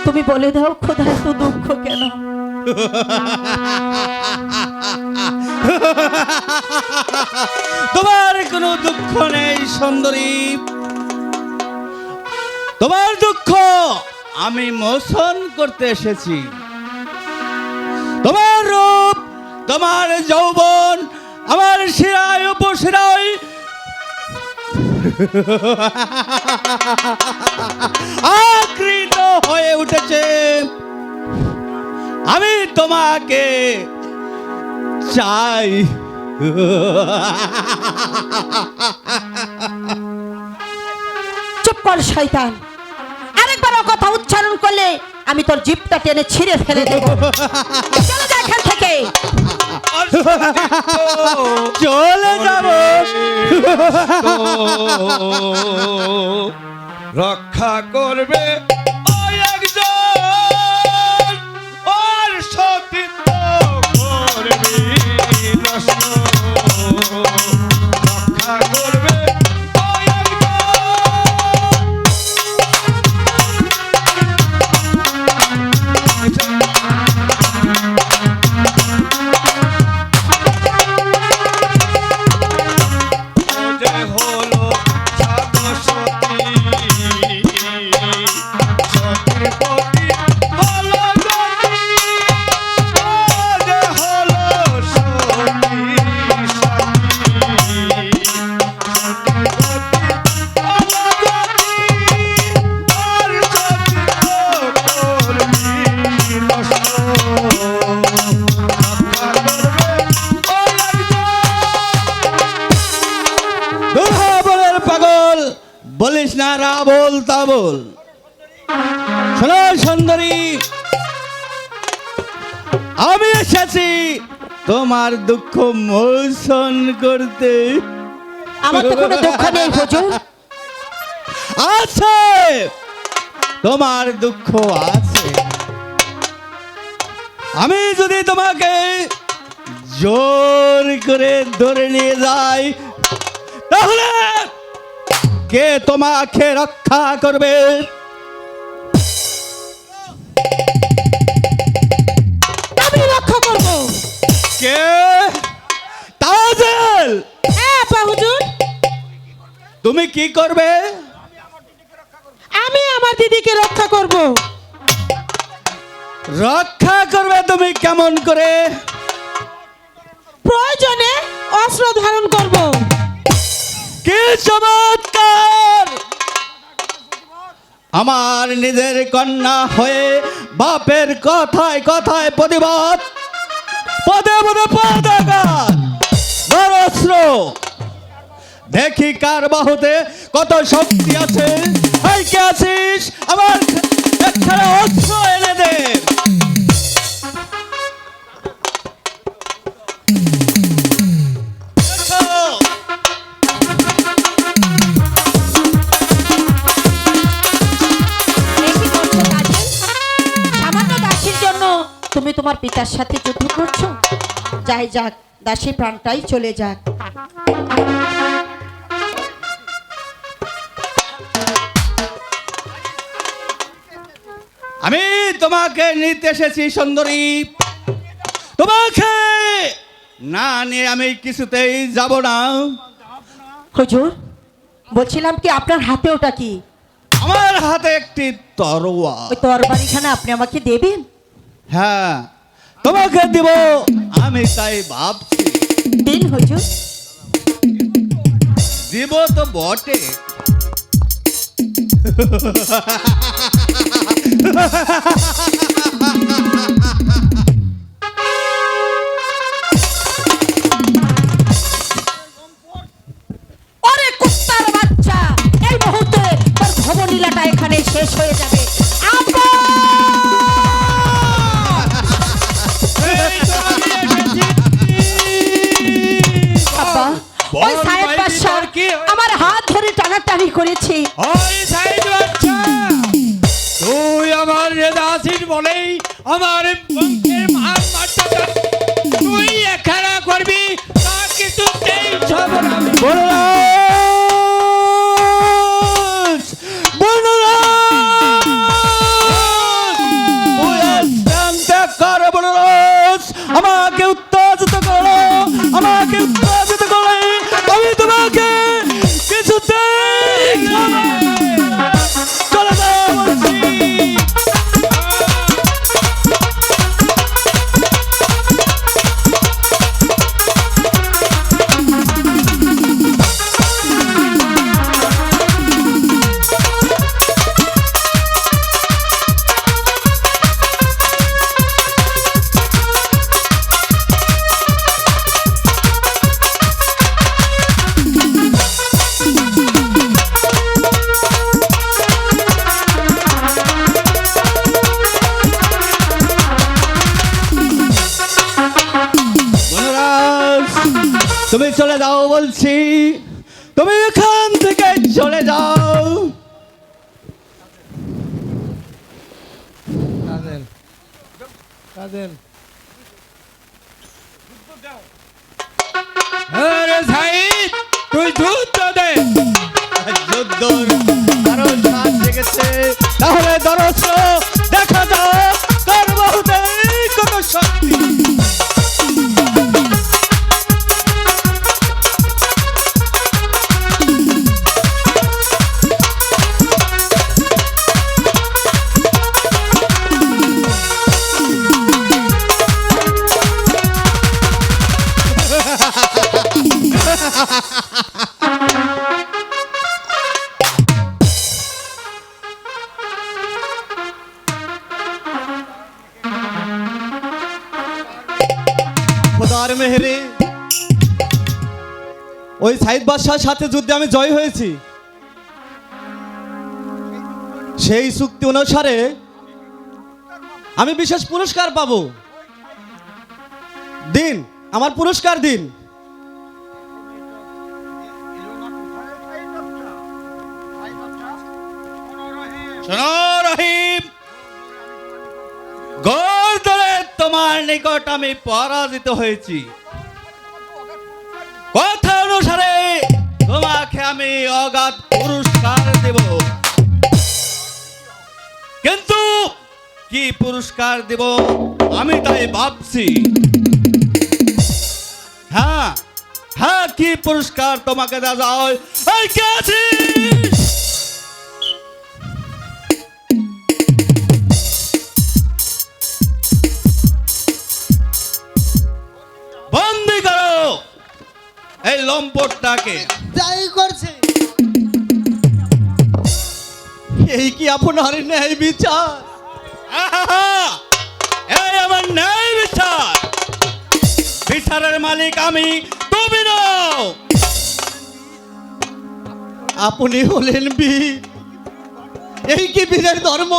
তুমি বলে দাও খোদা এত দুঃখ কেন? তোমার কোনো দুঃখ নেই সুন্দরী, তোমার দুঃখ আমি মোচন করতে এসেছি। তোমার রূপ, তোমার যৌবন আমার শিরায় উপশিরায় আকৃত হয়ে উঠেছে। আমি তোমাকে চাই। চুপ কর শয়তান, আরেকবার ও কথা উচ্চারণ করলে আমি তোর জিভটা টেনে ছিঁড়ে ফেলে দেব। চলে যা এখান থেকে। চলে যাব। রক্ষা করবে ওই একজন, ওর সতীত্ব করবে নষ্ট। রক্ষা করবে ওই যে হলো সতী সতীর প্রতি হলো গতি। ও যে হলো সতী সতীর প্রতি হলো গতি। আর সতীত্ব করবি নষ্ট। রক্ষা করবে ওই দুর্ভাবনের পাগল বলিস না রাবল তাবল। শোনো সুন্দরী, আমি এসেছি তোমার দুঃখ মোচন করতে। আমার তো কোনো দুঃখ নেই হুজুর। আছে, তোমার দুঃখ আছে। আমি যদি তোমাকে জোর করে ধরে নিয়ে যাই, তাহলে কে তোমাকে রক্ষা করবে? আমি রক্ষা করব। কে? তাজেল, হ্যাঁ আপা হুজুর, তুমি কি করবে? আমি আমার দিদিকে রক্ষা করব। রক্ষা করবে তুমি কেমন করে? প্রয়োজনে অস্ত্র ধারণ করব। কি চমৎকার! আমার নিজের কন্যা হয়ে বাপের কথায় কথায় প্রতিবাদ, পদে পদে পদাঘাত, অস্ত্র। দেখি কার বাহুতে কত শক্তি আছে। এই কে আছিস? আমার একখানা অস্ত্র এনে দে। সামান্য দাসীর জন্য তুমি তোমার পিতার সাথে যুদ্ধ করছো? যাই যাক, দাসী প্রাণটাই চলে যাক। আমি তোমাকে নিতে এসেছি সুন্দরী। তোমাকে না নিয়ে আমি কিছুতেই যাব না। হুজুর, বলছিলাম কি আপনার হাতে ওটা কি? আমার হাতে একটি তরোয়ার। ওই তরবারিখানা আপনি আমাকে দেবেন? হ্যাঁ, তোমাকে দিব আমি তাই ভাবছি। দিন হুজুর। দিব তো বটে। ওরে কুত্তার বাচ্চা, এই মুহূর্তে তোর ভবলীলাটা এখানে শেষ হয়ে যাবে। আব্বা! আব্বা, ওই সাহেব বাদশা আমার হাত ধরে টানাটানি করেছে। ওই সাইড বাচ্চা, তুই আমার রেদা আছিস বলেই আমার বংশের মান মর্যাদা তুই এখানে করবি, তা কিছুতেই সব আমি বনরাজ! বনরাজ! তুমি চলে যাও বলছি, তুমি এখান থেকে চলে যাও। কাদের কাদের আরে সাইদ তুই যুদ্ধ দে। যুদ্ধর কারণ সাজ জেগেছে, তাহলে দরস দেখা যাও কার বাহুতে কত শক্তি। খোদার মেহেরে ওই সাইদ বাদশার সাথে যুদ্ধে আমি জয় হয়েছি। সেই চুক্তি অনুসারে আমি বিশেষ পুরস্কার পাবো। দিন, আমার পুরস্কার দিন। শোনো রহিম, গর্দরে তোমার নিকট আমি পরাজিত হয়েছি। কথা অনুসারে তোমাকে আমি অগাধ পুরস্কার দেব, কিন্তু কি পুরস্কার দেব আমি তাই ভাবছি। হ্যাঁ হ্যাঁ, কি পুরস্কার তোমাকে দেওয়া যায়? এই কে আছিস? বন্দি করো এই লম্পটটাকে। তাই করছে। এই কি আপনার ন্যায় বিচার? আহা! এই আমার ন্যায় বিচার। বিচারের মালিক আমি, তুমি নও। আপনি হলেন বীর, এই কি বীরের ধর্ম?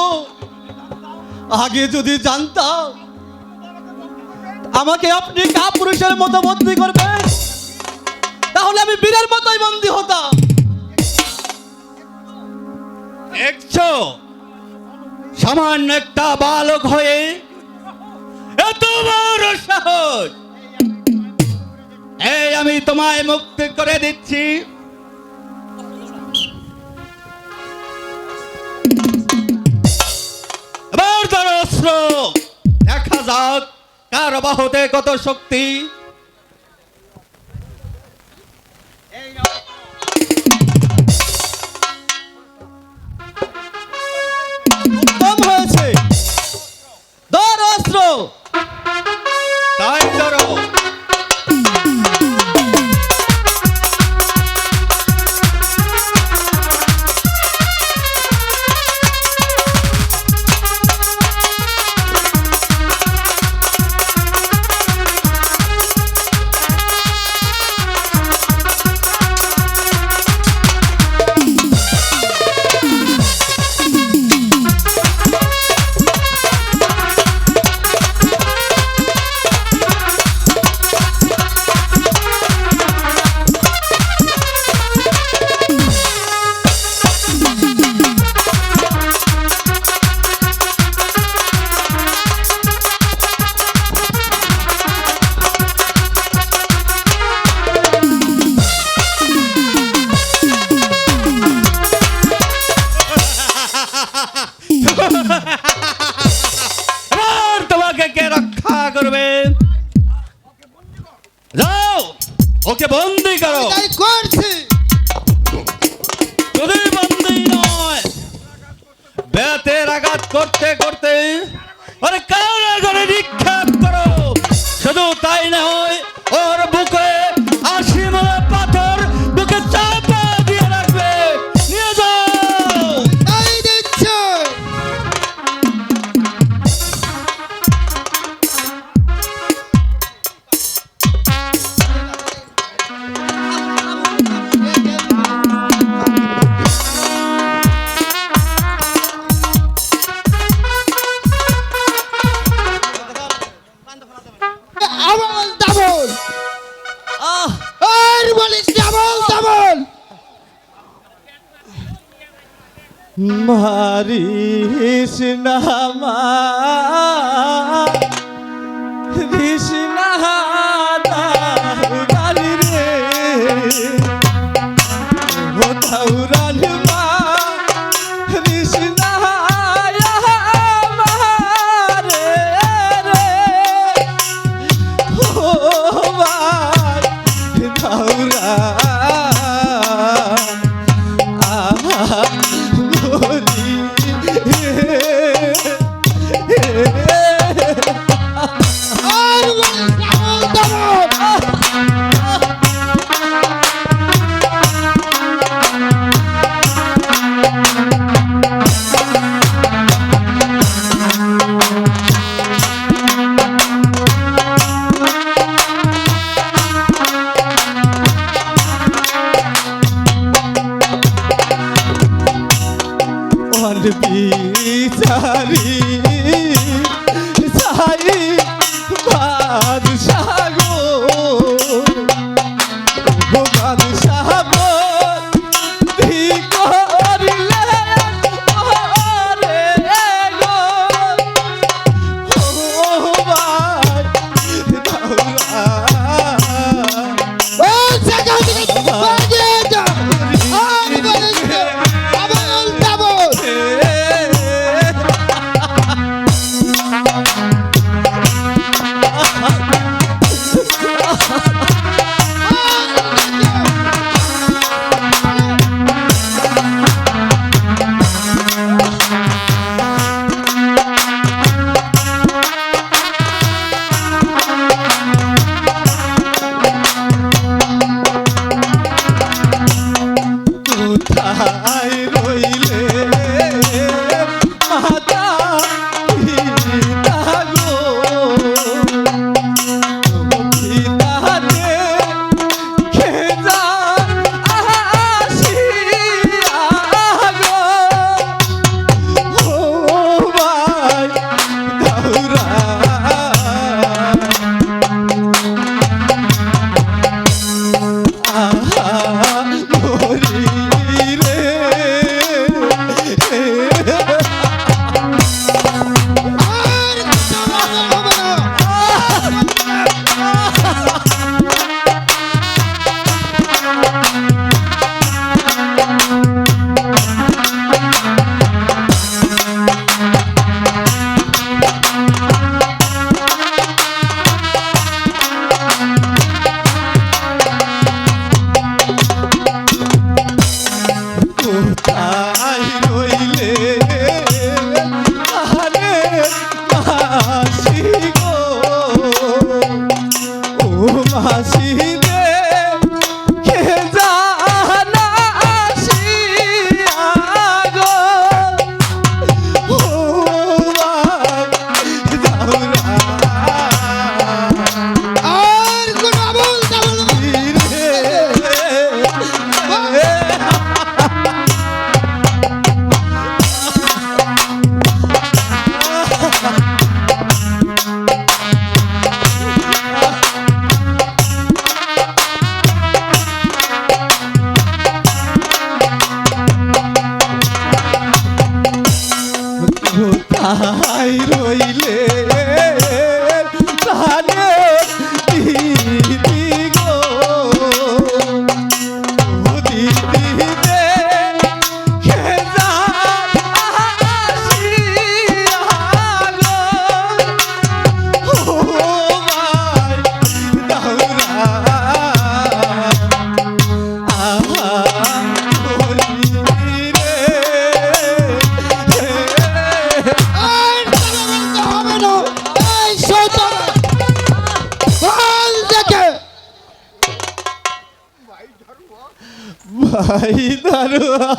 আগে যদি জানতাম আমাকে আপনি কাপুরুষের মতো বন্দী করবেন, তাহলে আমি বীরের মতোই বন্দী হতাম। দেখছো, সামান্য একটা বালক হয়ে এত বড় সাহস! এই আমি তোমায় মুক্তি করে দিচ্ছি। এবার ধরো অস্ত্র, দেখা যাক কার বাহুতে কত শক্তি। উত্তম হয়েছে, ধরো অস্ত্র। তাই ধরো। এবার তোমাকে কে রক্ষা করবে? যাও, ওকে বন্দি করো। তাই করছে। যদি বন্দি নয়, বেতের আঘাত করতে করতে ওরে কারাগারে নিক্ষেপ করো। শুধু তাই নয়, ওর বুকে 80 মালা পাথর বুকে চাপা দিয়ে রাখবে। নিয়ে যাও। তাই দিচ্ছে। মারিস না মারিস না দাউরালি রে ও দাউরালি মারিস না আমারে রে ও ভাই দাউরা আর বিচারি সাই বাদশাহ গো বাদশাহ বন্দি করিলে ওরে গো ও ভাই দাউরা ও জায়গা থেকে বাজে যা আর বলিস না, আবার যাবো কোথায় রইলে মাতা পিতা গো পিতাতে খেজা আসিয়া গো ও ভাই দাউরা মরি রে আর হবে না কোথায় রইলে আরে মাসি গো ও মাসি রে কে জানা আসিয়া গো ও ভাই দাউরা আর কোন আবল তাবল কোথায় রইলে প্রাণে দিদি গো ও দিদি রে খেজা আসিয়া গো ও ভাই দাউরা মরি রে আর বলতে হবে না এই শয়তান বল দেখে ভাই দারুয়া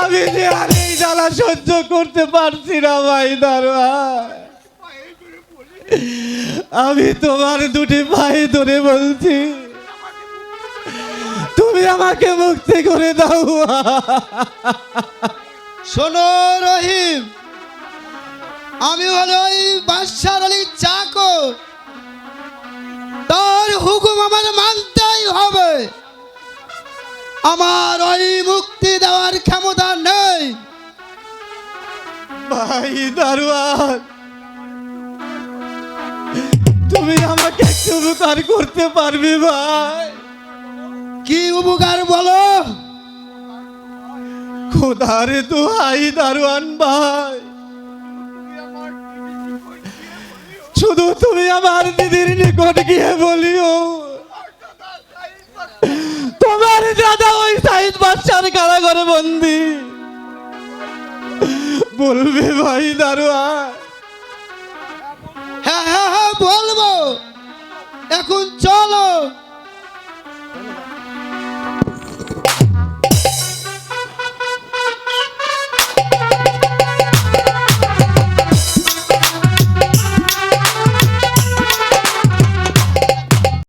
আমি যে আর এই জ্বালা সহ্য করতে পারছি না ভাই দারুয়া আমি তোমার দুটি ভাই ধরে বলছি তুমি আমাকে মুক্তি করে দাও শোনো রহিম, আমি হলো ওই বাদশার আলীর চাকর, তার হুকুম আমার মানতেই হবে। আমার ওই মুক্তি দেওয়ার ক্ষমতা নেই। ভাই দারোয়ান, তুমি আমাকে একটু উপকার করতে পারবে ভাই? কি উপকার বলো? খোদার দোহাই দারোয়ান ভাই, শুধু তুমি আমার দিদির নিকট গিয়ে বলিও তোমার দাদা ওই সাইদ বাদশার কারাগারে বন্দি। বলবে ভাই দারোয়ান? হ্যাঁ হ্যাঁ হ্যাঁ বলবো, এখন চলো।